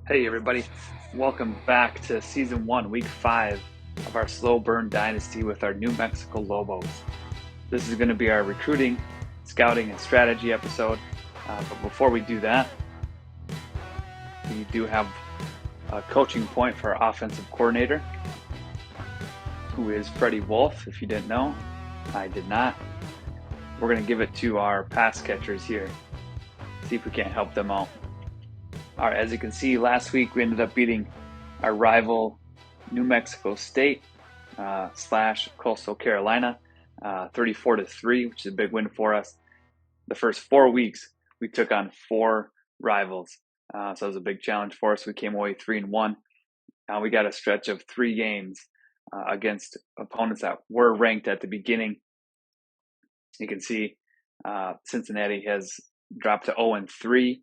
Hey everybody, welcome back to Season 1, Week 5 of our Slow Burn Dynasty with our New Mexico Lobos. This is going to be our recruiting, scouting, and strategy episode. But before we do that, we do have a coaching point for our offensive coordinator, who is Freddie Wolf. If you didn't know, I did not. We're going to give it to our pass catchers here, see if we can't help them out. All right, as you can see, last week we ended up beating our rival New Mexico State / Coastal Carolina 34-3, which is a big win for us. The first 4 weeks we took on 4 rivals, so it was a big challenge for us. We came away 3-1. We got a stretch of 3 games against opponents that were ranked at the beginning. You can see Cincinnati has dropped to 0-3.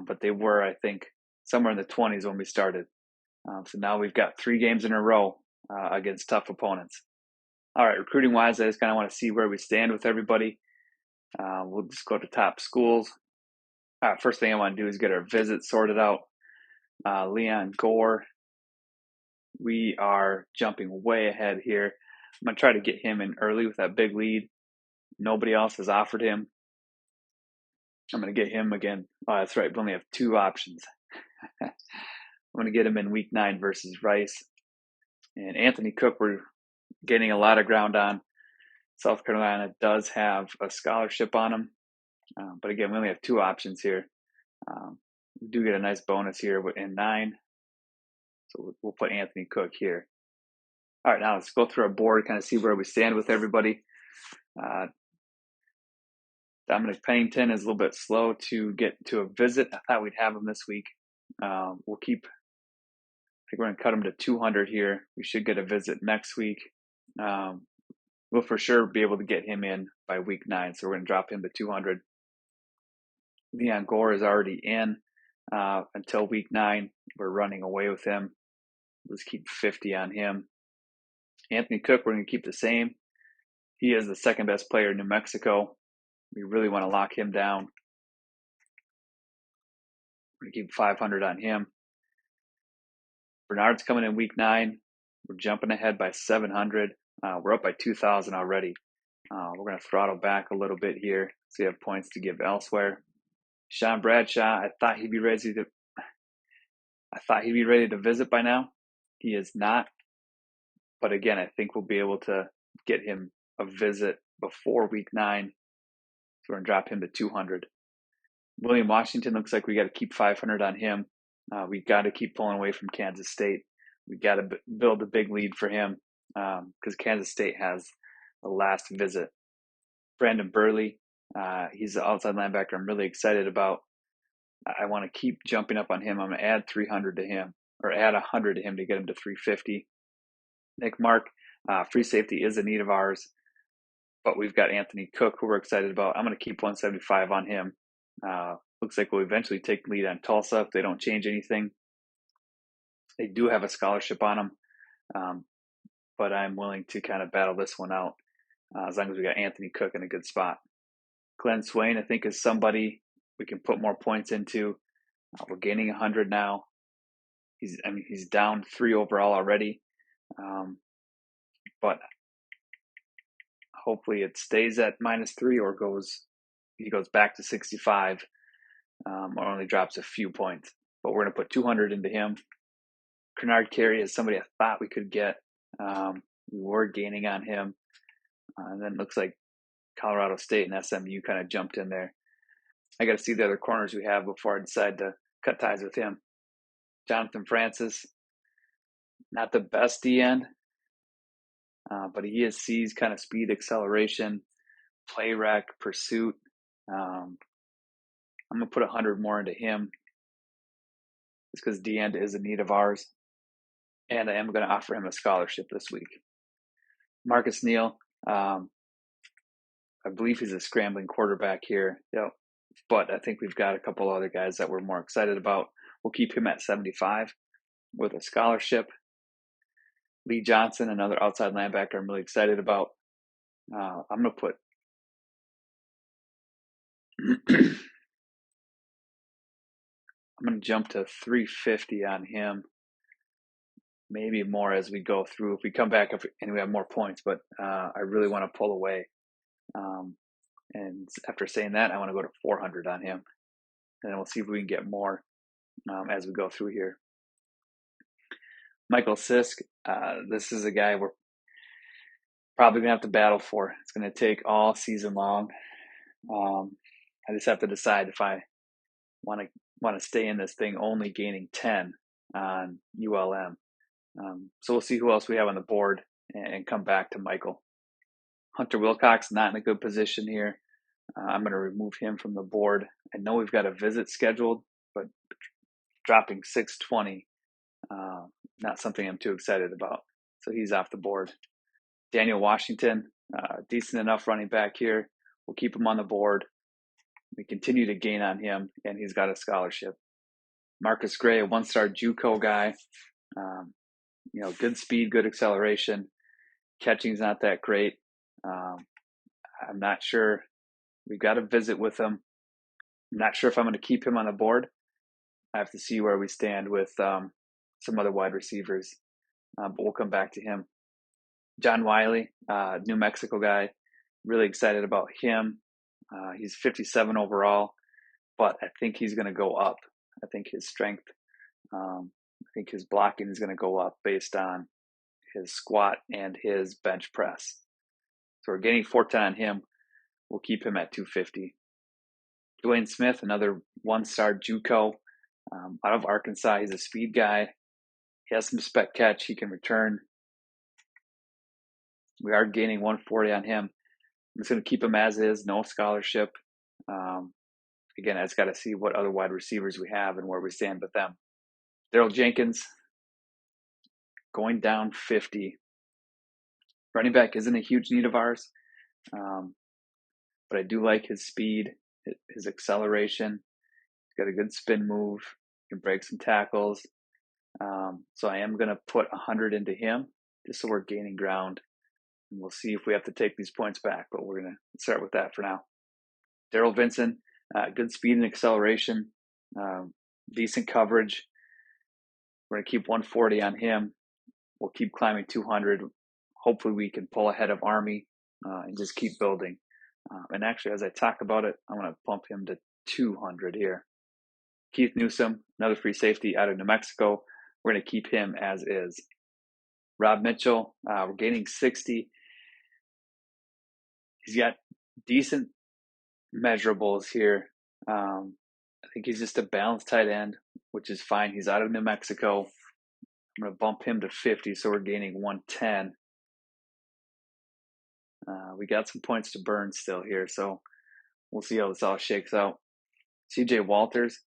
But they were, I think, somewhere in the 20s when we started. So now we've got 3 games in a row against tough opponents. All right, recruiting-wise, I just kind of want to see where we stand with everybody. We'll just go to top schools. First thing I want to do is get our visit sorted out. Leon Gore, we are jumping way ahead here. I'm going to try to get him in early with that big lead. Nobody else has offered him. I'm going to get him again. Oh, that's right. We only have 2 options. I'm going to get him in week 9 versus Rice. And Anthony Cook, we're gaining a lot of ground on. South Carolina does have a scholarship on him. But again, we only have 2 options here. We do get a nice bonus here in 9. So we'll put Anthony Cook here. All right, now let's go through our board, kind of see where we stand with everybody. Dominic Pennington is a little bit slow to get to a visit. I thought we'd have him this week. We'll keep, I think we're going to cut him to 200 here. We should get a visit next week. We'll for sure be able to get him in by week 9, so we're going to drop him to 200. Leon Gore is already in until week 9. We're running away with him. Let's keep 50 on him. Anthony Cook, we're going to keep the same. He is the second best player in New Mexico. We really want to lock him down. We're going to keep 500 on him. Bernard's coming in week 9. We're jumping ahead by 700. We're up by 2,000 already. We're going to throttle back a little bit here so we have points to give elsewhere. Sean Bradshaw, I thought he'd be ready to visit by now. He is not. But again, I think we'll be able to get him a visit before week 9. So we're going to drop him to 200. William Washington looks like we got to keep 500 on him. We got to keep pulling away from Kansas State. We got to build a big lead for him because Kansas State has the last visit. Brandon Burley, he's the outside linebacker I'm really excited about. I want to keep jumping up on him. I'm going to add 300 to him, or add 100 to him to get him to 350. Nick Mark, free safety is a need of ours, but we've got Anthony Cook, who we're excited about. I'm going to keep 175 on him. Looks like we'll eventually take the lead on Tulsa if they don't change anything. They do have a scholarship on them, but I'm willing to kind of battle this one out as long as we got Anthony Cook in a good spot. Glenn Swain, I think, is somebody we can put more points into. We're gaining 100 now. He's down 3 overall already, but hopefully it stays at -3 or he goes back to 65 or only drops a few points. But we're going to put 200 into him. Kennard Carey is somebody I thought we could get. We were gaining on him. And then it looks like Colorado State and SMU kind of jumped in there. I got to see the other corners we have before I decide to cut ties with him. Jonathan Francis, not the best D-end, but he sees kind of speed, acceleration, play rec, pursuit. I'm going to put 100 more into him just because D-end is a need of ours. And I am going to offer him a scholarship this week. Marcus Neal, I believe he's a scrambling quarterback here. Yep. But I think we've got a couple other guys that we're more excited about. We'll keep him at 75 with a scholarship. Lee Johnson, another outside linebacker I'm really excited about. I'm going to put I'm going to jump to 350 on him, maybe more as we go through. If we come back up and we have more points, but I really want to pull away. And after saying that, I want to go to 400 on him, and then we'll see if we can get more as we go through here. Michael Sisk, this is a guy we're probably going to have to battle for. It's going to take all season long. I just have to decide if I want to stay in this thing only gaining 10 on ULM. So we'll see who else we have on the board and come back to Michael. Hunter Wilcox, not in a good position here. I'm going to remove him from the board. I know we've got a visit scheduled, but dropping 620, not something I'm too excited about. So he's off the board. Daniel Washington, decent enough running back here. We'll keep him on the board. We continue to gain on him, and he's got a scholarship. Marcus Gray, a one-star JUCO guy. Good speed, good acceleration. Catching's not that great. I'm not sure. We've got to visit with him. I'm not sure if I'm going to keep him on the board. I have to see where we stand with some other wide receivers, but we'll come back to him. John Wiley, New Mexico guy. Really excited about him. He's 57 overall, but I think he's going to go up. I think his strength, I think his blocking is going to go up based on his squat and his bench press. So we're getting 410 on him. We'll keep him at 250. Dwayne Smith, another one-star JUCO out of Arkansas. He's a speed guy. He has some spec catch. He can return. We are gaining 140 on him. I'm just going to keep him as is, no scholarship. Again, I just got to see what other wide receivers we have and where we stand with them. Daryl Jenkins, going down 50. Running back isn't a huge need of ours, but I do like his speed, his acceleration. He's got a good spin move. He can break some tackles. So I am going to put 100 into him just so we're gaining ground. And we'll see if we have to take these points back, but we're going to start with that for now. Daryl Vincent, good speed and acceleration, decent coverage. We're going to keep 140 on him. We'll keep climbing 200. Hopefully we can pull ahead of Army and just keep building. And actually, as I talk about it, I'm going to bump him to 200 here. Keith Newsom, another free safety out of New Mexico. We're going to keep him as is. Rob Mitchell, we're gaining 60. He's got decent measurables here. I think he's just a balanced tight end, which is fine. He's out of New Mexico. I'm going to bump him to 50, so we're gaining 110. We got some points to burn still here, so we'll see how this all shakes out. CJ Walters,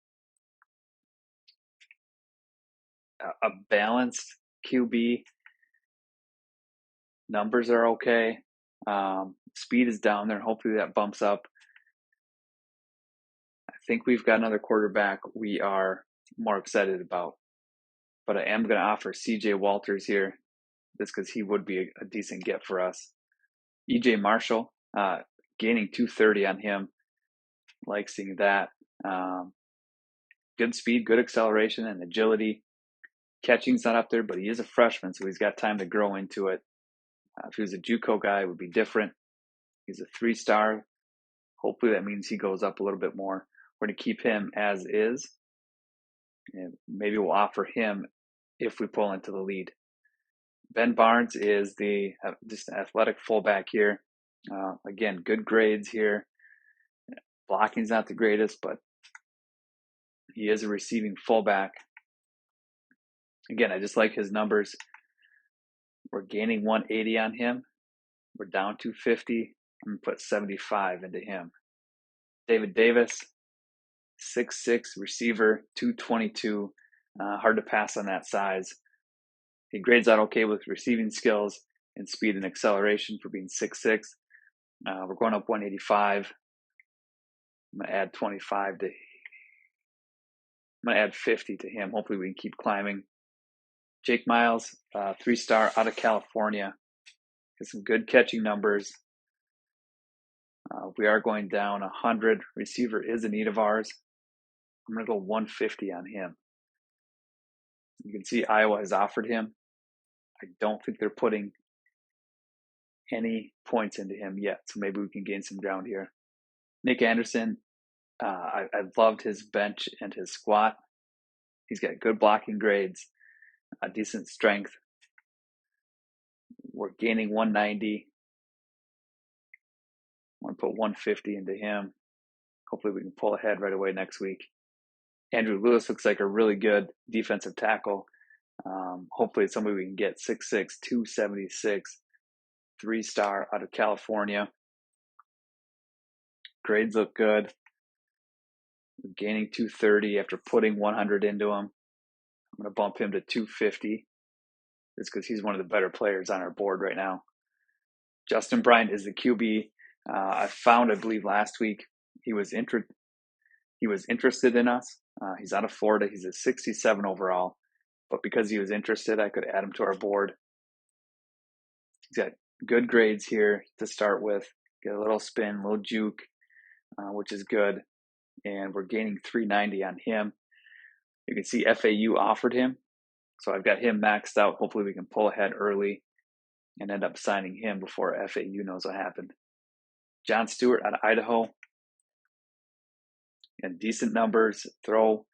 a balanced QB. Numbers are okay. Speed is down there. Hopefully that bumps up. I think we've got another quarterback we are more excited about. But I am going to offer CJ Walters here just because he would be a decent get for us. EJ Marshall, gaining 230 on him. Like seeing that. Good speed, good acceleration, and agility. Catching's not up there, but he is a freshman, so he's got time to grow into it. If he was a JUCO guy, it would be different. He's a 3-star. Hopefully that means he goes up a little bit more. We're going to keep him as is. And maybe we'll offer him if we pull into the lead. Ben Barnes is just an athletic fullback here. Again, good grades here. Blocking's not the greatest, but he is a receiving fullback. Again, I just like his numbers. We're gaining 180 on him. We're down 250. I'm going to put 75 into him. David Davis, 6'6", receiver, 222. Hard to pass on that size. He grades out okay with receiving skills and speed and acceleration for being 6'6". We're going up 185. I'm going to add 25 to. I'm going to add 50 to him. Hopefully we can keep climbing. Jake Miles, 3-star out of California. Has some good catching numbers. We are going down 100. Receiver is a need of ours. I'm going to go 150 on him. You can see Iowa has offered him. I don't think they're putting any points into him yet, so maybe we can gain some ground here. Nick Anderson, I've loved his bench and his squat. He's got good blocking grades, decent strength. We're gaining 190. I'm going to put 150 into him. Hopefully we can pull ahead right away next week. Andrew Lewis looks like a really good defensive tackle. Hopefully it's somebody we can get. 6'6", 276, 3-star out of California. Grades look good. We're gaining 230 after putting 100 into him. I'm going to bump him to 250 just because he's one of the better players on our board right now. Justin Bryant is the QB. I believe last week, he was interested in us. He's out of Florida. He's a 67 overall. But because he was interested, I could add him to our board. He's got good grades here to start with. Get a little spin, a little juke, which is good. And we're gaining 390 on him. You can see FAU offered him. So I've got him maxed out. Hopefully we can pull ahead early and end up signing him before FAU knows what happened. John Stewart out of Idaho. And decent numbers, throw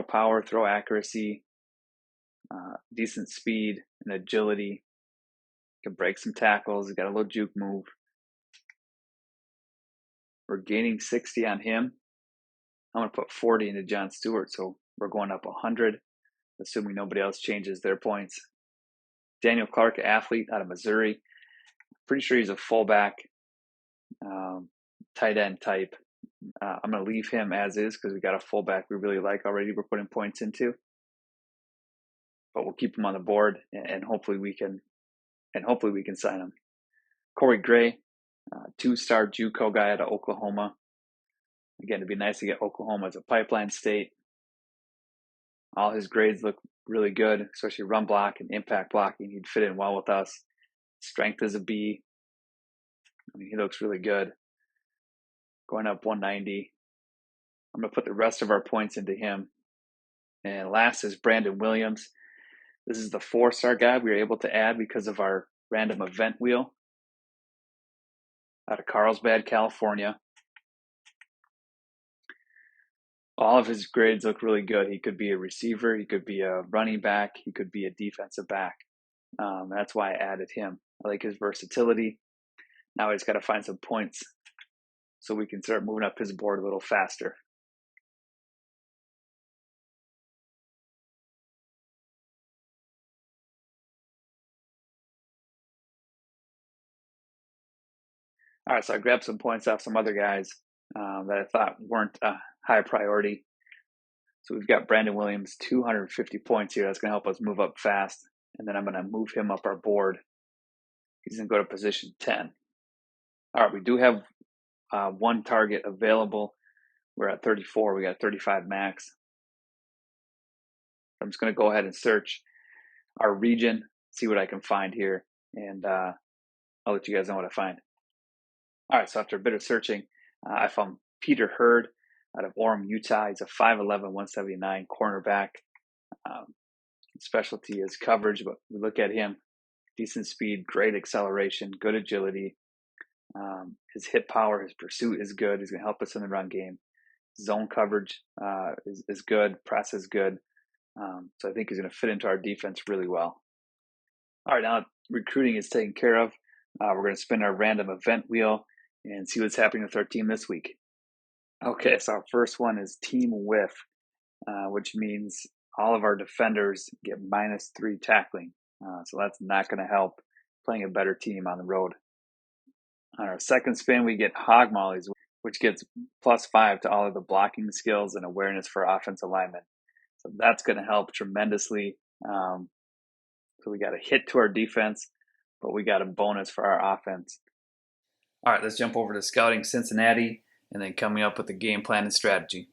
power, throw accuracy, decent speed and agility. Can break some tackles. He's got a little juke move. We're gaining 60 on him. I'm going to put 40 into John Stewart, so we're going up 100, assuming nobody else changes their points. Daniel Clark, athlete out of Missouri. Pretty sure he's a fullback, tight end type. I'm going to leave him as is because we got a fullback we really like already. We're putting points into, but we'll keep him on the board and hopefully we can sign him. Corey Gray, 2-star JUCO guy out of Oklahoma. Again, it'd be nice to get Oklahoma as a pipeline state. All his grades look really good, especially run block and impact blocking. He'd fit in well with us. Strength is a B. I mean, he looks really good. Going up 190. I'm going to put the rest of our points into him. And last is Brandon Williams. This is the 4-star guy we were able to add because of our random event wheel out of Carlsbad, California. All of his grades look really good. He could be a receiver. He could be a running back. He could be a defensive back. That's why I added him. I like his versatility. Now he's got to find some points so we can start moving up his board a little faster. All right, so I grabbed some points off some other guys that I thought weren't a high priority. So we've got Brandon Williams, 250 points here. That's going to help us move up fast. And then I'm going to move him up our board. He's going to go to position 10. All right, we do have one target available. We're at 34. We got 35 max. I'm just going to go ahead and search our region, see what I can find here, and I'll let you guys know what I find. All right, so after a bit of searching, I found Peter Hurd out of Orem, Utah. He's a 5'11", 179 cornerback. Specialty is coverage, but we look at him, decent speed, great acceleration, good agility. His hit power, his pursuit is good. He's going to help us in the run game. Zone coverage is good. Press is good. So I think he's going to fit into our defense really well. All right, now recruiting is taken care of. We're going to spin our random event wheel and see what's happening with our team this week. Okay, so our first one is team whiff, which means all of our defenders get -3 tackling. So that's not going to help playing a better team on the road. On our second spin, we get hog mollies, which gets +5 to all of the blocking skills and awareness for offensive linemen. So that's going to help tremendously. So we got a hit to our defense, but we got a bonus for our offense. All right, let's jump over to scouting Cincinnati and then coming up with the game plan and strategy.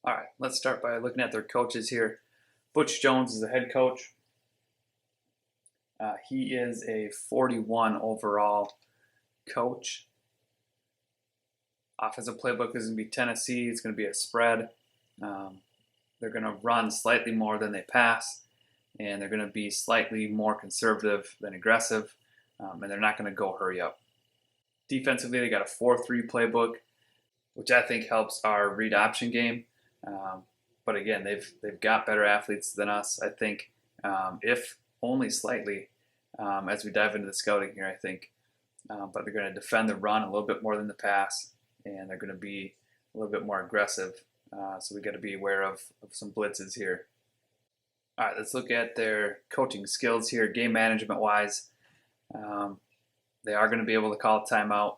All right, let's start by looking at their coaches here. Butch Jones is the head coach. He is a 41 overall coach. Offensive playbook is going to be Tennessee. It's going to be a spread. They're going to run slightly more than they pass, and they're going to be slightly more conservative than aggressive, and they're not going to go hurry up. Defensively, they got a 4-3 playbook, which I think helps our read option game. But again, they've got better athletes than us, I think, if only slightly, as we dive into the scouting here, I think. But they're going to defend the run a little bit more than the pass, and they're going to be a little bit more aggressive. So we got to be aware of some blitzes here. All right, let's look at their coaching skills here, game management-wise. They are going to be able to call a timeout,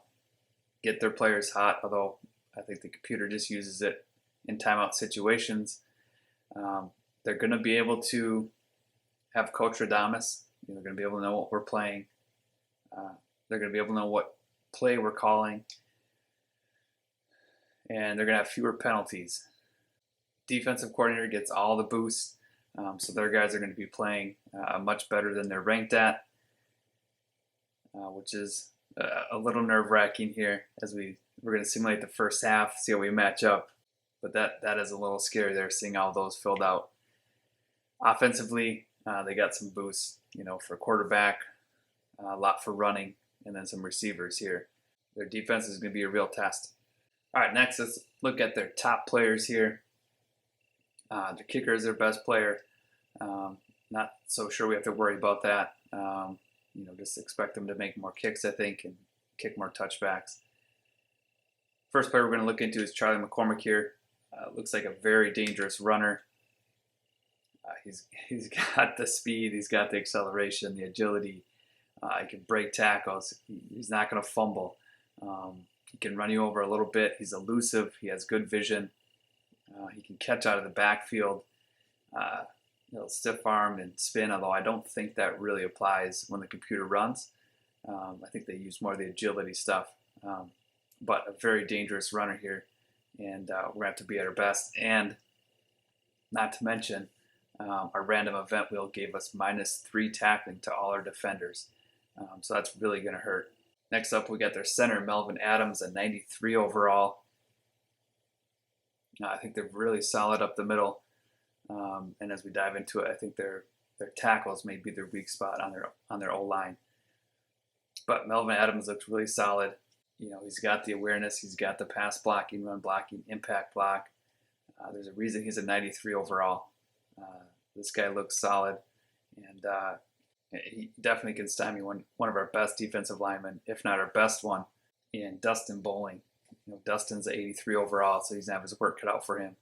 get their players hot, although I think the computer just uses it in timeout situations. They're going to be able to have Coach Radames. They're going to be able to know what we're playing. They're going to be able to know what play we're calling. And they're going to have fewer penalties. Defensive coordinator gets all the boosts, so their guys are going to be playing much better than they're ranked at, which is a little nerve-wracking here as we're going to simulate the first half, see how we match up. But that is a little scary there, seeing all those filled out. Offensively, they got some boosts, for quarterback, a lot for running, and then some receivers here. Their defense is going to be a real test. All right, next let's look at their top players here. Their kicker is their best player. Not so sure we have to worry about that. Just expect them to make more kicks, I think, and kick more touchbacks. First player we're going to look into is Charlie McCormick here. Looks like a very dangerous runner. He's got the speed, he's got the acceleration, the agility. He can break tackles. He's not going to fumble. He can run you over a little bit. He's elusive. He has good vision. He can catch out of the backfield. Stiff arm and spin, although I don't think that really applies when the computer runs. I think they use more of the agility stuff. But a very dangerous runner here. And we're going to have to be at our best. And not to mention, our random event wheel gave us -3 tackling to all our defenders. So that's really going to hurt. Next up, we got their center, Melvin Adams, a 93 overall. I think they're really solid up the middle. And as we dive into it, I think their tackles may be their weak spot on their O-line. But Melvin Adams looks really solid. He's got the awareness. He's got the pass blocking, run blocking, impact block. There's a reason he's a 93 overall. This guy looks solid. And he definitely can stymie one of our best defensive linemen, if not our best one, in Dustin Bowling. Dustin's an 83 overall, so he's going to have his work cut out for him.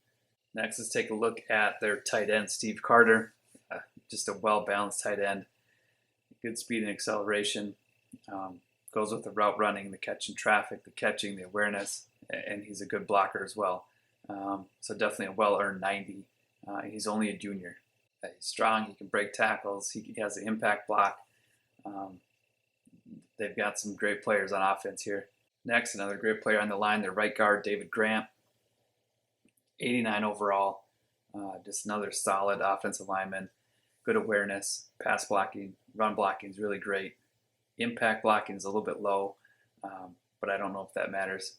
Next, let's take a look at their tight end, Steve Carter. Just a well-balanced tight end. Good speed and acceleration. Goes with the route running, the catching traffic, the catching, the awareness, and he's a good blocker as well. So definitely a well-earned 90. He's only a junior. He's strong. He can break tackles. He has the impact block. They've got some great players on offense here. Next, another great player on the line, their right guard, David Grant. 89 overall. Just another solid offensive lineman. Good awareness, pass blocking, run blocking is really great. Impact blocking is a little bit low, but I don't know if that matters.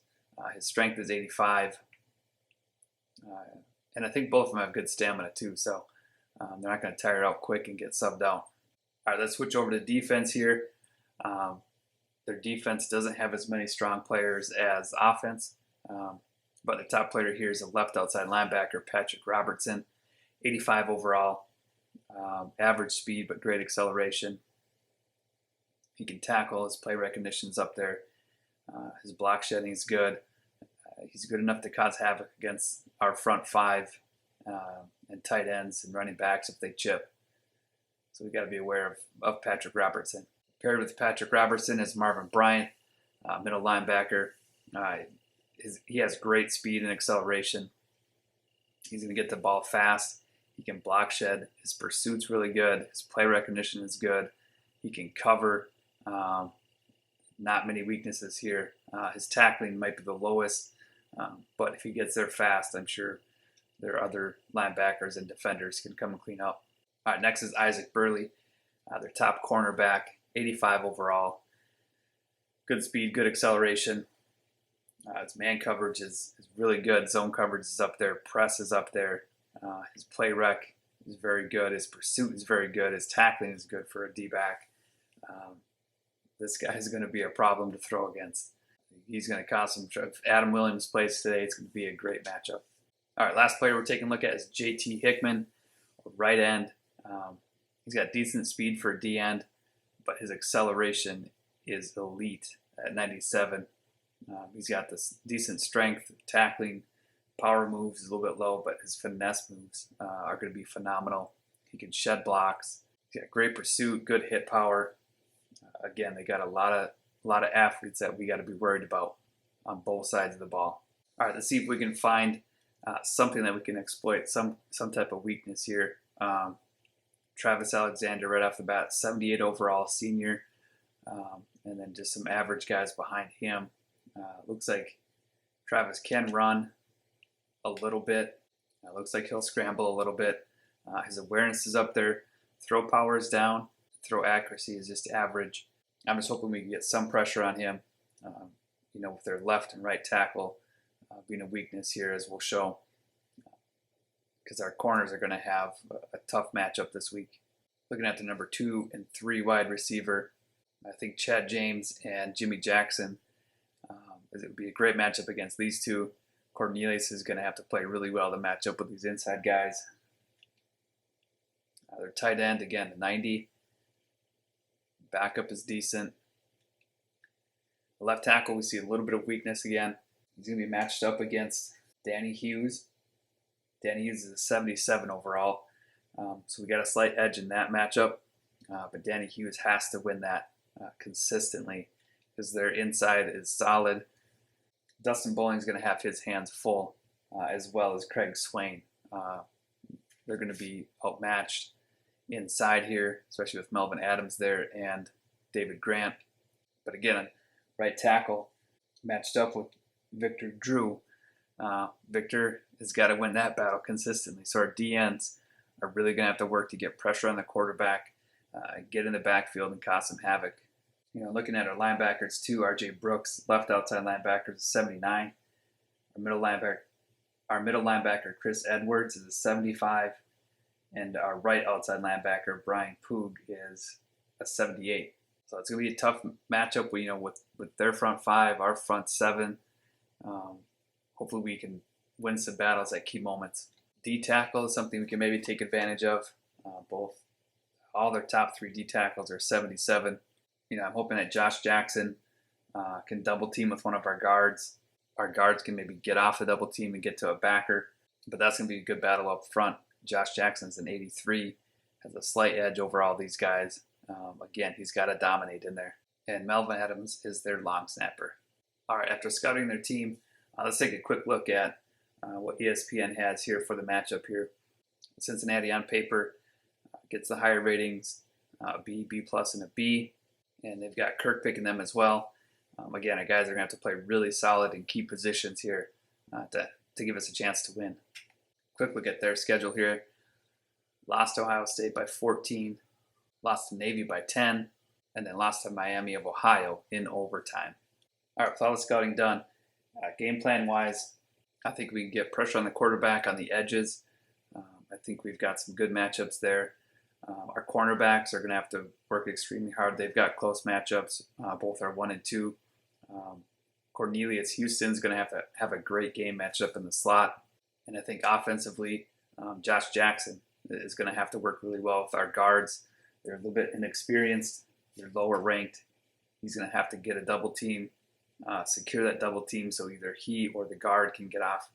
His strength is 85. And I think both of them have good stamina too, so they're not going to tire out quick and get subbed out. All right, let's switch over to defense here. Their defense doesn't have as many strong players as offense, but the top player here is a left outside linebacker, Patrick Robertson, 85 overall. Average speed, but great acceleration. He can tackle. His play recognition's up there. His block shedding is good. He's good enough to cause havoc against our front five and tight ends and running backs if they chip. So we got to be aware of Patrick Robertson. Paired with Patrick Robertson is Marvin Bryant, middle linebacker. He has great speed and acceleration. He's going to get the ball fast. He can block shed. His pursuit's really good. His play recognition is good. He can cover. Not many weaknesses here. His tackling might be the lowest, but if he gets there fast, I'm sure their other linebackers and defenders can come and clean up. All right, next is Isaac Burley, their top cornerback, 85 overall. Good speed, good acceleration. His man coverage is really good. Zone coverage is up there. Press is up there. His play rec is very good. His pursuit is very good. His tackling is good for a D-back. This guy is going to be a problem to throw against. He's going to cause some trouble. If Adam Williams plays today, it's going to be a great matchup. All right, last player we're taking a look at is JT Hickman, right end. He's got decent speed for a D end, but his acceleration is elite at 97. He's got this decent strength, tackling, power moves is a little bit low, but his finesse moves are going to be phenomenal. He can shed blocks. He's got great pursuit, good hit power. Again, they got a lot of athletes that we got to be worried about on both sides of the ball. All right, let's see if we can find something that we can exploit, some type of weakness here. Travis Alexander right off the bat, 78 overall, senior, and then just some average guys behind him. Looks like Travis can run a little bit. Looks like he'll scramble a little bit. His awareness is up there. Throw power is down. Throw accuracy is just average. I'm just hoping we can get some pressure on him. With their left and right tackle being a weakness here, as we'll show, because our corners are going to have a tough matchup this week. Looking at the number 2 and 3 wide receiver, I think Chad James and Jimmy Jackson. It would be a great matchup against these two. Cornelius is going to have to play really well to match up with these inside guys. Their tight end, again, 90. Backup is decent. The left tackle, we see a little bit of weakness again. He's going to be matched up against Danny Hughes. Danny Hughes is a 77 overall. So we got a slight edge in that matchup. But Danny Hughes has to win that consistently because their inside is solid. Dustin Bowling is going to have his hands full, as well as Craig Swain. They're going to be outmatched inside here, especially with Melvin Adams there and David Grant. But again, right tackle matched up with Victor Drew. Victor has got to win that battle consistently. So our DNs are really going to have to work to get pressure on the quarterback, get in the backfield and cause some havoc. Looking at our linebackers too, RJ Brooks, left outside linebacker, is 79. Our middle linebacker, Chris Edwards, is a 75. And our right outside linebacker, Brian Poog, is a 78. So it's going to be a tough matchup with their front 5, our front 7. Hopefully we can win some battles at key moments. D tackle is something we can maybe take advantage of. All their top 3 D tackles are 77. I'm hoping that Josh Jackson can double team with one of our guards. Our guards can maybe get off the double team and get to a backer. But that's going to be a good battle up front. Josh Jackson's an 83, has a slight edge over all these guys. Again, he's got to dominate in there. And Melvin Adams is their long snapper. All right, after scouting their team, let's take a quick look at what ESPN has here for the matchup here. Cincinnati on paper gets the higher ratings, B, B+, and a B. And they've got Kirk picking them as well. Again, our guys are going to have to play really solid in key positions here to give us a chance to win. Quick look at their schedule here. Lost to Ohio State by 14, lost to Navy by 10, and then lost to Miami of Ohio in overtime. All right, with all the scouting done, game plan-wise, I think we can get pressure on the quarterback on the edges. I think we've got some good matchups there. Our cornerbacks are going to have to work extremely hard. They've got close matchups. Both are 1 and 2. Cornelius Houston's going to have a great game matched up in the slot. And I think offensively, Josh Jackson is going to have to work really well with our guards. They're a little bit inexperienced. They're lower ranked. He's going to have to get a double team, secure that double team so either he or the guard can get off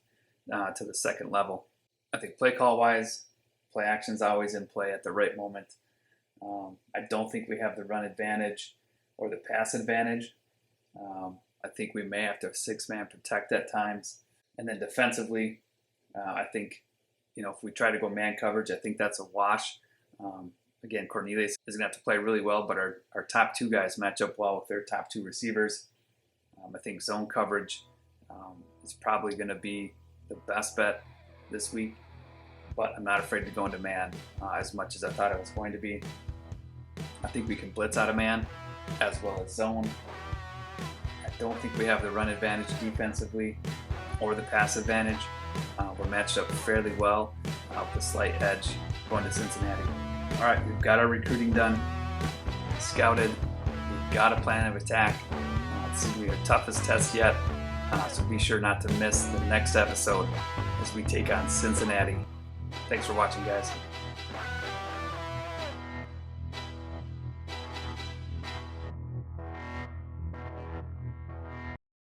to the second level. I think play call wise, play action's always in play at the right moment. I don't think we have the run advantage or the pass advantage. I think we may have to 6-man protect at times. And then defensively, I think, if we try to go man coverage, I think that's a wash. Again, Cornelius is going to have to play really well, but our top 2 guys match up well with their top 2 receivers. I think zone coverage is probably going to be the best bet this week, but I'm not afraid to go into man as much as I thought I was going to be. I think we can blitz out of man as well as zone. I don't think we have the run advantage defensively or the pass advantage. We're matched up fairly well with a slight edge going to Cincinnati. All right, we've got our recruiting done, scouted, we've got a plan of attack. This is going to be our toughest test yet, so be sure not to miss the next episode as we take on Cincinnati. Thanks for watching, guys.